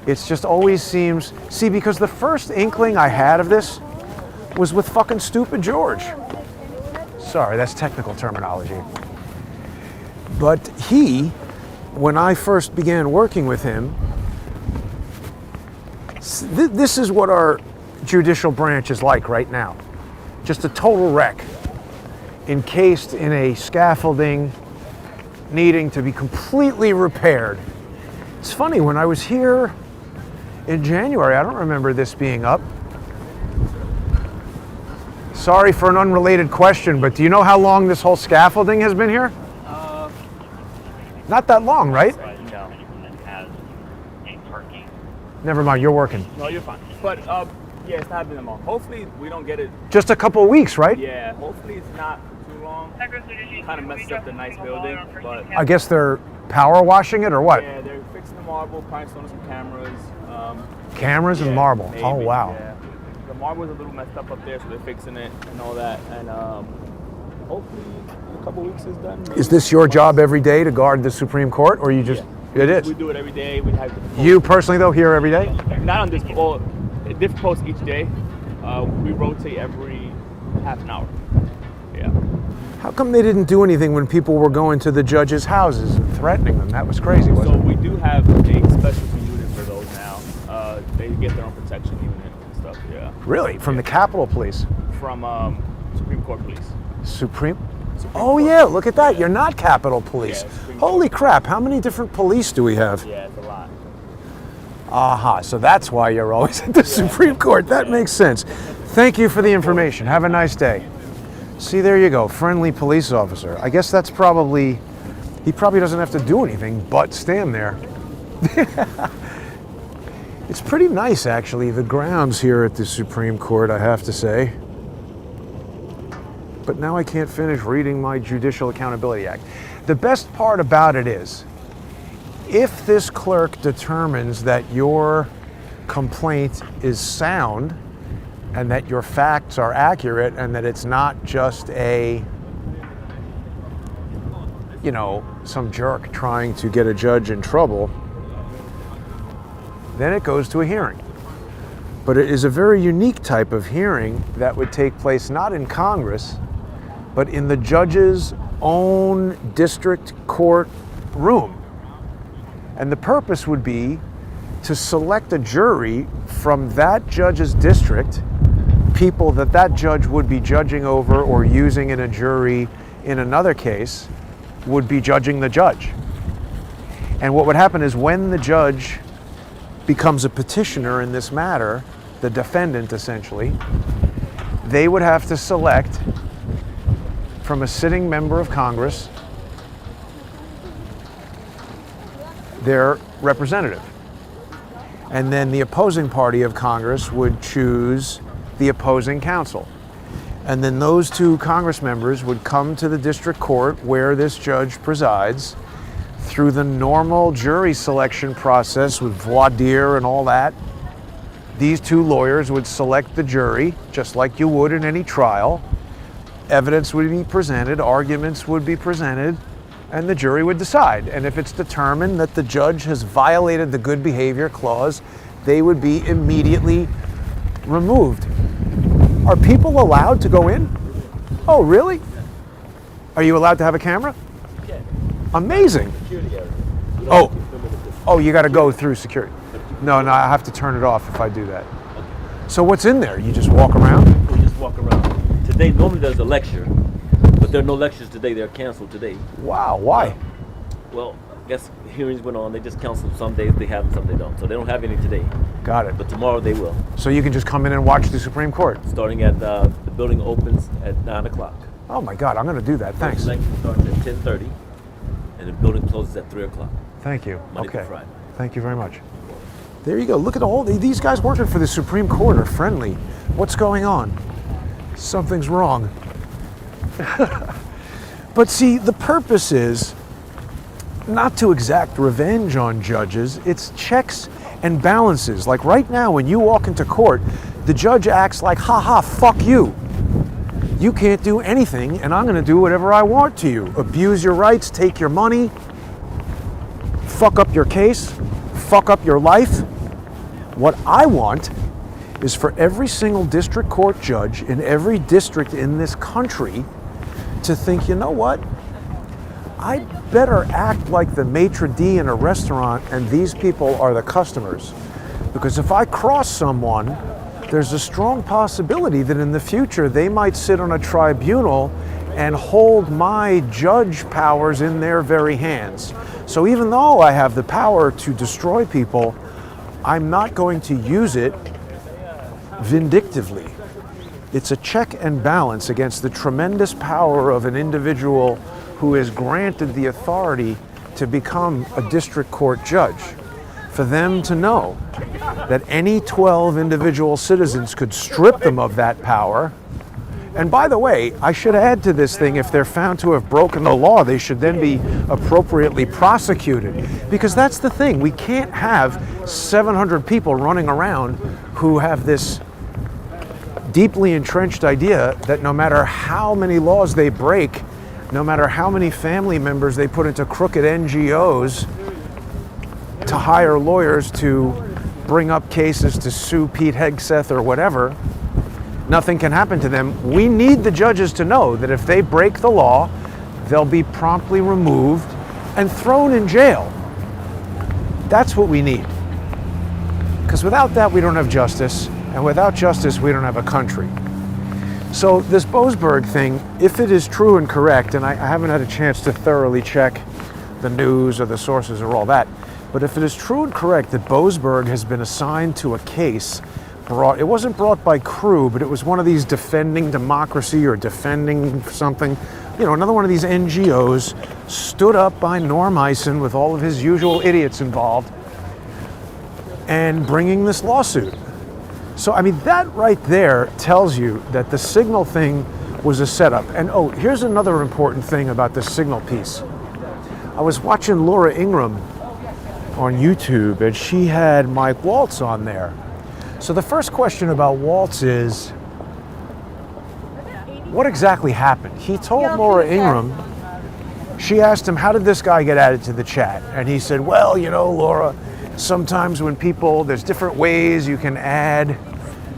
Speaker 1: It's just always seems... See, because the first inkling I had of this was with fucking Stupid George. Sorry, that's technical terminology. But he, when I first began working with him, this is what our judicial branch is like right now. Just a total wreck. encased in a scaffolding needing to be completely repaired. It's funny, when I was here in January, I don't remember this being up. Sorry for an unrelated question, but do you know how long this whole scaffolding has been here? Not that long, right?
Speaker 5: No.
Speaker 1: Never mind, you're working.
Speaker 5: No, you're fine. But yeah, it's not been that long. Hopefully we don't get it.
Speaker 1: Just a couple of weeks, right?
Speaker 5: Yeah, hopefully it's not too long. Kind of messes up the nice building, but
Speaker 1: I guess they're power washing it or what?
Speaker 5: yeah, they're fixing the marble, probably installing some cameras.
Speaker 1: Cameras and
Speaker 5: Yeah,
Speaker 1: marble.
Speaker 5: maybe,
Speaker 1: Oh, wow.
Speaker 5: Yeah. The marble's a little messed up there, so they're fixing it and all that. And hopefully in a couple weeks it's done.
Speaker 1: Is this your job every day to guard the Supreme Court, or you just?
Speaker 5: Yeah.
Speaker 1: It is.
Speaker 5: We do it every day. We have
Speaker 1: You personally, though, here every day?
Speaker 5: not on this, well, different posts each day. We rotate every half an hour. Yeah.
Speaker 1: How come they didn't do anything when people were going to the judges' houses and threatening them? That was crazy,
Speaker 5: So
Speaker 1: wasn't it?
Speaker 5: we do have a specialty unit for those now. They get their own protection unit and stuff. Yeah.
Speaker 1: Really? From the Capitol Police?
Speaker 5: From Supreme Court Police.
Speaker 1: Supreme? Oh, yeah, look at that. You're not Capitol Police.
Speaker 5: Yeah, Supreme
Speaker 1: Holy crap, how many different police do we have?
Speaker 5: Yeah, it's a lot.
Speaker 1: Aha, so that's why you're always at the Supreme Court. That makes sense. Thank you for the information. Have a nice day. See, there you go, friendly police officer. I guess that's probably, he probably doesn't have to do anything but stand there. It's pretty nice, actually, the grounds here at the Supreme Court, I have to say. But now I can't finish reading my Judicial Accountability Act. The best part about it is, if this clerk determines that your complaint is sound and that your facts are accurate and that it's not just a, you know, some jerk trying to get a judge in trouble, then it goes to a hearing. But it is a very unique type of hearing that would take place not in Congress, but in the judge's own district court room. And the purpose would be to select a jury from that judge's district, people that that judge would be judging over or using in a jury in another case would be judging the judge. And what would happen is when the judge becomes a petitioner in this matter, the defendant essentially, they would have to select from a sitting member of Congress their representative. And then the opposing party of Congress would choose the opposing counsel. And then those two Congress members would come to the district court where this judge presides through the normal jury selection process with voir dire and all that. These two lawyers would select the jury just like you would in any trial. Evidence would be presented, arguments would be presented, and the jury would decide. And if it's determined that the judge has violated the good behavior clause, they would be immediately removed. Are people allowed to go in? Oh, really? Are you allowed to have a camera?
Speaker 5: Yeah.
Speaker 1: Amazing. Oh, you got to go through security. No, I have to turn it off if I do that. So what's in there? You just walk around?
Speaker 7: We just walk around. Today, normally there's a lecture, but there are no lectures today. They're canceled today.
Speaker 1: Wow, why?
Speaker 7: Well, I guess hearings went on. They just canceled. Some days they have them, some they don't. So they don't have any today.
Speaker 1: Got it.
Speaker 7: But tomorrow they will.
Speaker 1: So you can just come in and watch the Supreme Court?
Speaker 7: Starting at, the building opens at 9 o'clock.
Speaker 1: Oh my God, I'm going to do that. Thanks.
Speaker 7: The lecture starts at 10:30, and the building closes at 3 o'clock.
Speaker 1: Thank you.
Speaker 7: Monday
Speaker 1: Okay.
Speaker 7: to Friday.
Speaker 1: Thank you very much. There you go. Look at all these guys working for the Supreme Court are friendly. What's going on? Something's wrong. But see, the purpose is not to exact revenge on judges. It's checks and balances. Like right now, when you walk into court, the judge acts like, ha, fuck you. You can't do anything, and I'm going to do whatever I want to you. Abuse your rights, take your money, fuck up your case, fuck up your life. What I want is for every single district court judge in every district in this country to think, you know what? I better act like the maitre d' in a restaurant and these people are the customers. Because if I cross someone, there's a strong possibility that in the future they might sit on a tribunal and hold my judge powers in their very hands. So even though I have the power to destroy people, I'm not going to use it vindictively. It's a check and balance against the tremendous power of an individual who is granted the authority to become a district court judge. For them to know that any 12 individual citizens could strip them of that power. And by the way, I should add to this thing, if they're found to have broken the law, they should then be appropriately prosecuted. Because that's the thing, we can't have 700 people running around who have this deeply entrenched idea that no matter how many laws they break, no matter how many family members they put into crooked NGOs to hire lawyers to bring up cases to sue Pete Hegseth or whatever, nothing can happen to them. We need the judges to know that if they break the law, they'll be promptly removed and thrown in jail. That's what we need. Because without that, we don't have justice. And without justice, we don't have a country. So this Boasberg thing, if it is true and correct, and I haven't had a chance to thoroughly check the news or the sources or all that, but if it is true and correct that Boasberg has been assigned to a case it wasn't brought by Crew, but it was one of these defending democracy or defending something, another one of these NGOs stood up by Norm Eisen with all of his usual idiots involved and bringing this lawsuit. So, that right there tells you that the Signal thing was a setup. And here's another important thing about the Signal piece. I was watching Laura Ingraham on YouTube, and she had Mike Waltz on there. So the first question about Waltz is, what exactly happened? He told Laura Ingraham, she asked him, how did this guy get added to the chat? And he said, well, Laura, sometimes when there's different ways you can add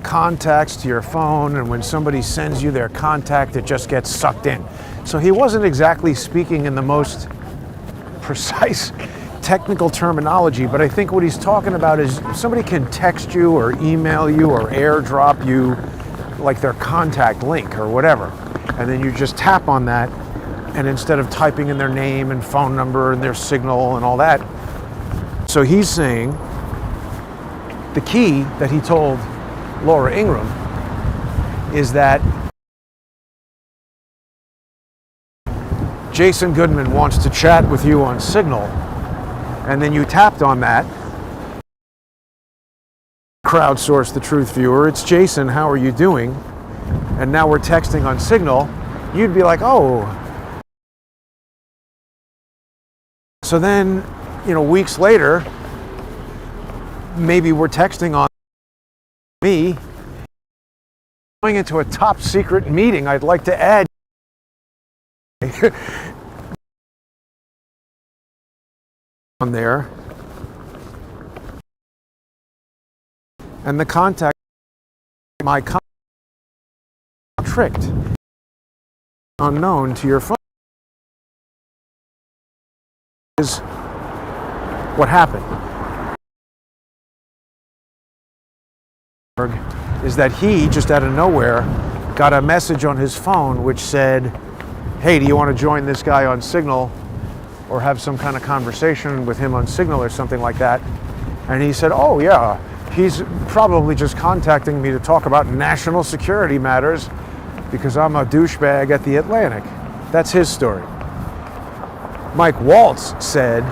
Speaker 1: contacts to your phone, and when somebody sends you their contact, it just gets sucked in. So he wasn't exactly speaking in the most precise technical terminology, but I think what he's talking about is somebody can text you or email you or airdrop you like their contact link or whatever, and then you just tap on that, and instead of typing in their name and phone number and their Signal and all that. So he's saying the key that he told Laura Ingraham is that Jason Goodman wants to chat with you on Signal, and then you tapped on that, crowdsource the truth viewer, it's Jason, how are you doing? And now we're texting on Signal, you'd be like, oh. So then, weeks later, maybe we're texting on me, going into a top secret meeting, I'd like to add on there, and the contact, my contact tricked, unknown to your phone, is what happened. Is that he, just out of nowhere, got a message on his phone which said, hey, do you want to join this guy on Signal or have some kind of conversation with him on Signal or something like that? And he said, oh yeah, he's probably just contacting me to talk about national security matters because I'm a douchebag at the Atlantic. That's his story. Mike Waltz said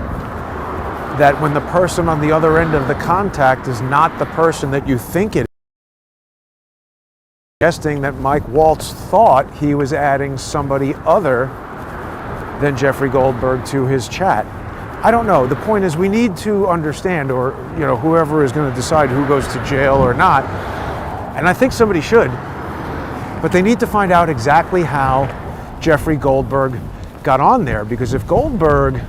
Speaker 1: that when the person on the other end of the contact is not the person that you think it is, suggesting that Mike Waltz thought he was adding somebody other than Jeffrey Goldberg to his chat. I don't know. The point is we need to understand, or whoever is going to decide who goes to jail or not, and I think somebody should, but they need to find out exactly how Jeffrey Goldberg got on there, because if Goldberg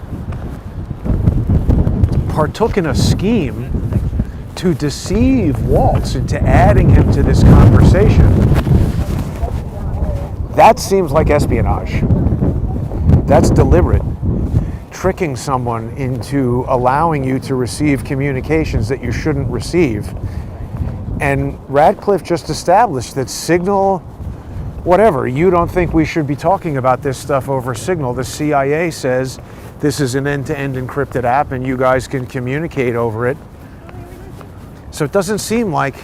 Speaker 1: partook in a scheme to deceive Waltz into adding him to this conversation, that seems like espionage. That's deliberate. Tricking someone into allowing you to receive communications that you shouldn't receive. And Radcliffe just established that Signal whatever, you don't think we should be talking about this stuff over Signal. The CIA says this is an end-to-end encrypted app and you guys can communicate over it. So it doesn't seem like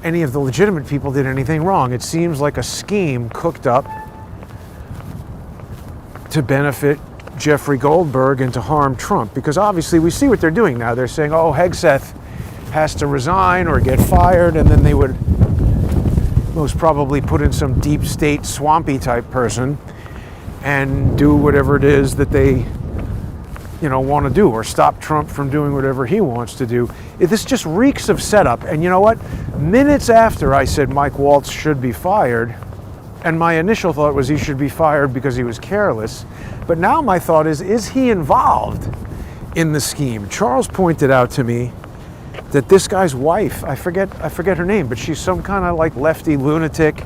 Speaker 1: any of the legitimate people did anything wrong. It seems like a scheme cooked up to benefit Jeffrey Goldberg and to harm Trump, because obviously we see what they're doing now. They're saying, oh, Hegseth has to resign or get fired, and then they would most probably put in some deep state swampy type person and do whatever it is that they want to do, or stop Trump from doing whatever he wants to do. This just reeks of setup. And you know what? Minutes after I said Mike Waltz should be fired, and my initial thought was he should be fired because he was careless, but now my thought is he involved in the scheme? Charles pointed out to me that this guy's wife, I forget her name, but she's some kind of like lefty lunatic,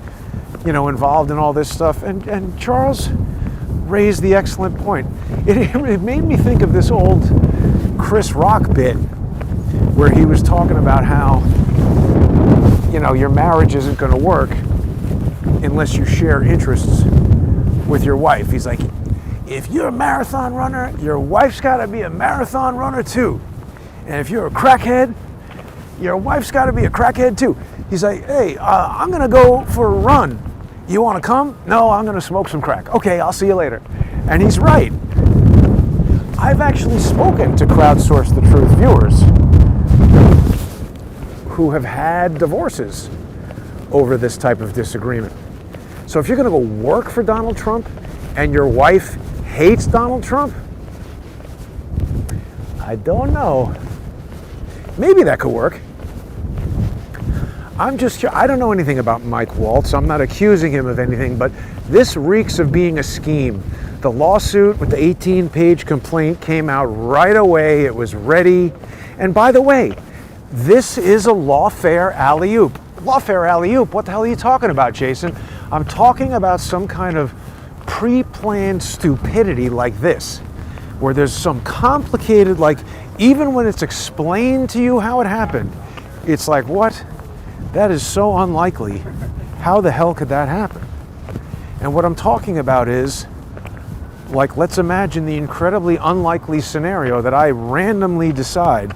Speaker 1: involved in all this stuff. And Charles raised the excellent point. It made me think of this old Chris Rock bit where he was talking about how, your marriage isn't going to work unless you share interests with your wife. He's like, if you're a marathon runner, your wife's got to be a marathon runner too. And if you're a crackhead, your wife's got to be a crackhead too. He's like, hey, I'm going to go for a run. You want to come? No, I'm going to smoke some crack. Okay, I'll see you later. And he's right. I've actually spoken to Crowdsource the Truth viewers who have had divorces over this type of disagreement. So if you're going to go work for Donald Trump and your wife hates Donald Trump, I don't know. Maybe that could work. I don't know anything about Mike Waltz. I'm not accusing him of anything, but this reeks of being a scheme. The lawsuit with the 18-page complaint came out right away. It was ready. And by the way, this is a lawfare alley-oop. Lawfare alley-oop? What the hell are you talking about, Jason? I'm talking about some kind of pre-planned stupidity like this, where there's some complicated, even when it's explained to you how it happened, it's like, what? That is so unlikely. How the hell could that happen? And what I'm talking about is, let's imagine the incredibly unlikely scenario that I randomly decide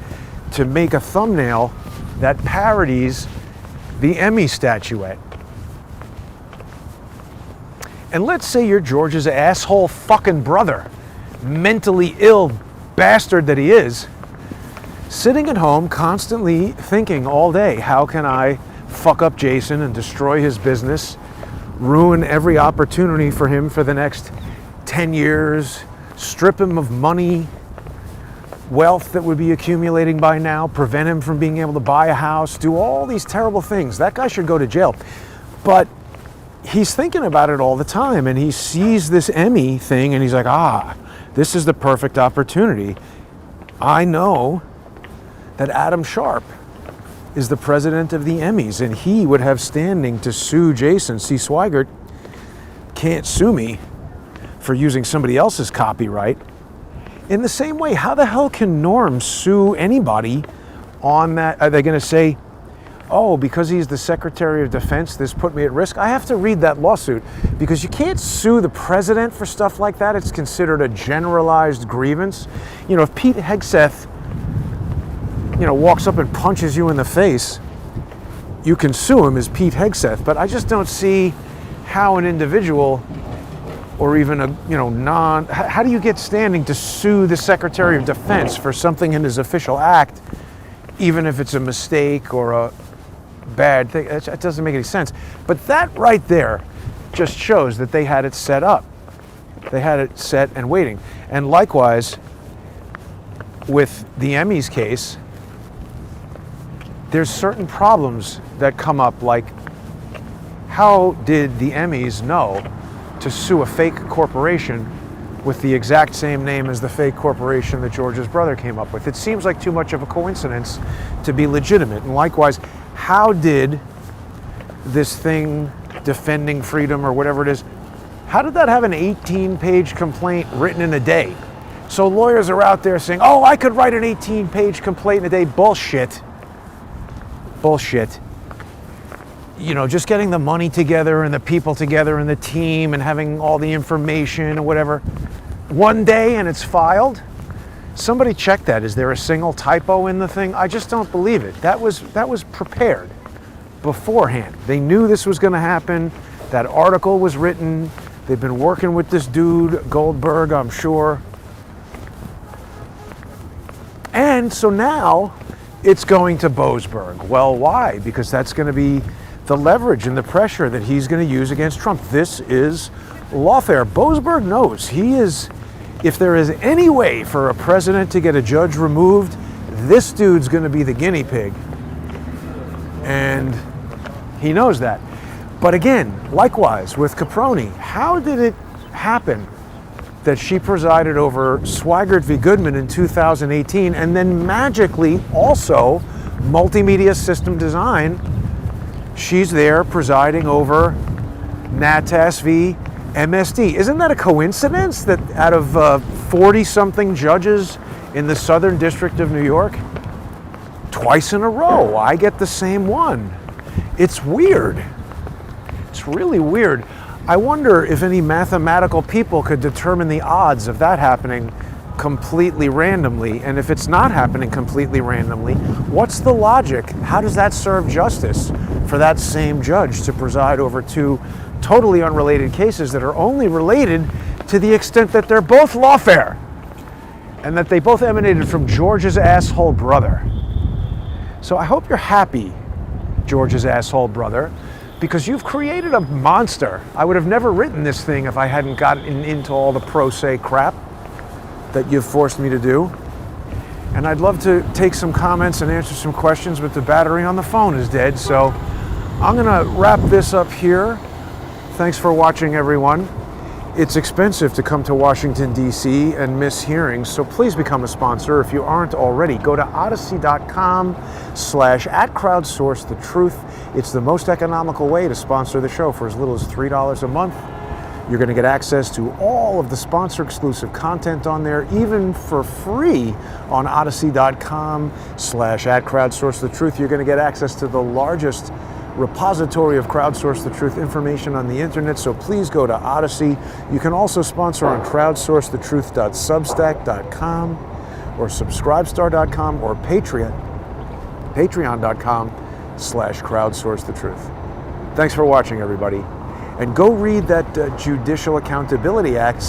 Speaker 1: to make a thumbnail that parodies the Emmy statuette. And let's say you're George's asshole fucking brother, mentally ill bastard that he is, sitting at home constantly thinking all day, how can I fuck up Jason and destroy his business, ruin every opportunity for him for the next 10 years, strip him of money, wealth that would be accumulating by now, prevent him from being able to buy a house, do all these terrible things. That guy should go to jail. But he's thinking about it all the time, and he sees this Emmy thing and he's like, this is the perfect opportunity. I know that Adam Sharp is the president of the Emmys, and he would have standing to sue Jason. See, Swigert can't sue me for using somebody else's copyright. In the same way, how the hell can Norm sue anybody on that? Are they going to say, oh, because he's the Secretary of Defense, this put me at risk? I have to read that lawsuit, because you can't sue the president for stuff like that. It's considered a generalized grievance. If Pete Hegseth, walks up and punches you in the face, you can sue him as Pete Hegseth. But I just don't see how an individual, or even how do you get standing to sue the Secretary of Defense for something in his official act, even if it's a mistake or a bad thing? It doesn't make any sense. But that right there just shows that they had it set up. They had it set and waiting. And likewise, with the Emmys case, there's certain problems that come up, like how did the Emmys know to sue a fake corporation with the exact same name as the fake corporation that George's brother came up with? It seems like too much of a coincidence to be legitimate. And likewise, how did this thing, Defending Freedom or whatever it is, how did that have an 18-page complaint written in a day? So lawyers are out there saying, oh, I could write an 18-page complaint in a day. Bullshit. Bullshit. you know, just getting the money together and the people together and the team and having all the information or whatever, one day and it's filed. Somebody check that. Is there a single typo in the thing? I just don't believe it. That was prepared beforehand. They knew this was going to happen. That article was written. They've been working with this dude, Goldberg, I'm sure. And so now it's going to Boasberg. Well, why? Because that's going to be the leverage and the pressure that he's going to use against Trump. This is lawfare. Boasberg knows he is, if there is any way for a president to get a judge removed, this dude's going to be the guinea pig. And he knows that. But again, likewise with Caproni, how did it happen that she presided over Swigert v. Goodman in 2018 and then magically also multimedia system design, she's there presiding over NATAS v. MSD. Isn't that a coincidence that out of 40-something judges in the Southern District of New York, twice in a row, I get the same one? It's weird. It's really weird. I wonder if any mathematical people could determine the odds of that happening completely randomly. And if it's not happening completely randomly, what's the logic? How does that serve justice for that same judge to preside over two totally unrelated cases that are only related to the extent that they're both lawfare and that they both emanated from George's asshole brother? So I hope you're happy, George's asshole brother, because you've created a monster. I would have never written this thing if I hadn't gotten into all the pro se crap that you've forced me to do. And I'd love to take some comments and answer some questions, but the battery on the phone is dead. So I'm gonna wrap this up here. Thanks for watching, everyone. It's expensive to come to Washington, D.C. and miss hearings, so please become a sponsor if you aren't already. Go to odyssey.com/@crowdsourcethetruth. It's the most economical way to sponsor the show for as little as $3 a month. You're going to get access to all of the sponsor-exclusive content on there, even for free on odyssey.com/@crowdsourcethetruth. You're going to get access to the largest repository of Crowdsource the Truth information on the internet, so please go to Odyssey. You can also sponsor on crowdsourcethetruth.substack.com or subscribestar.com or patreon.com/crowdsourcethetruth. Thanks for watching, everybody. And go read that Judicial Accountability Act